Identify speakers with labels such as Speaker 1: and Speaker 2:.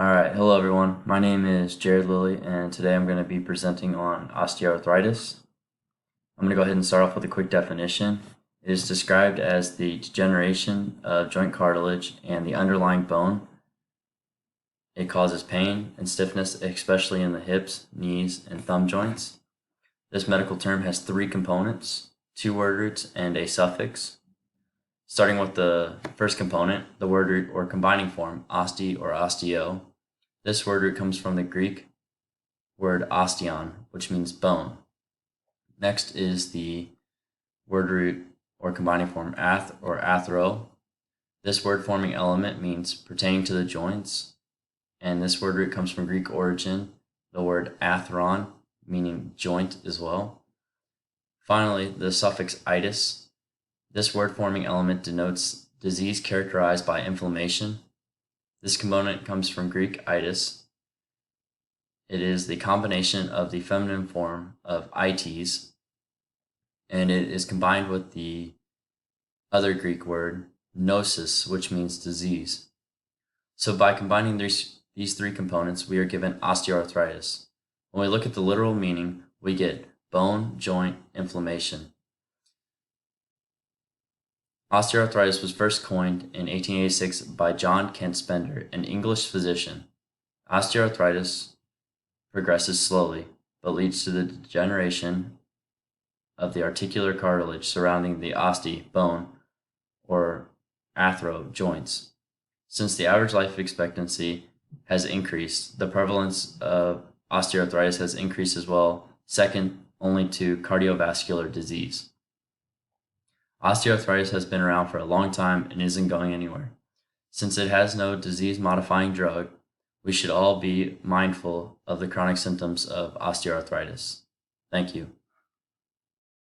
Speaker 1: Alright, hello everyone. My name is Jared Lilly, and today I'm going to be presenting on osteoarthritis. I'm going to go ahead and start off with a quick definition. It is described as the degeneration of joint cartilage and the underlying bone. It causes pain and stiffness, especially in the hips, knees, and thumb joints. This medical term has three components, two word roots, and a suffix. Starting with the first component, the word root or combining form, oste or osteo. This word root comes from the Greek word osteon, which means bone. Next is the word root or combining form ath or athro. This word forming element means pertaining to the joints, and this word root comes from Greek origin, the word athron, meaning joint as well. Finally, the suffix itis. This word forming element denotes disease characterized by inflammation. This component comes from Greek itis. It is the combination of the feminine form of ites, and it is combined with the other Greek word gnosis, which means disease. So by combining these three components, we are given osteoarthritis. When we look at the literal meaning, we get bone, joint, inflammation. Osteoarthritis was first coined in 1886 by John Kent Spender, an English physician. Osteoarthritis progresses slowly, but leads to the degeneration of the articular cartilage surrounding the oste, bone, or athro, joints. Since the average life expectancy has increased, the prevalence of osteoarthritis has increased as well, second only to cardiovascular disease. Osteoarthritis has been around for a long time and isn't going anywhere. Since it has no disease-modifying drug, we should all be mindful of the chronic symptoms of osteoarthritis. Thank you.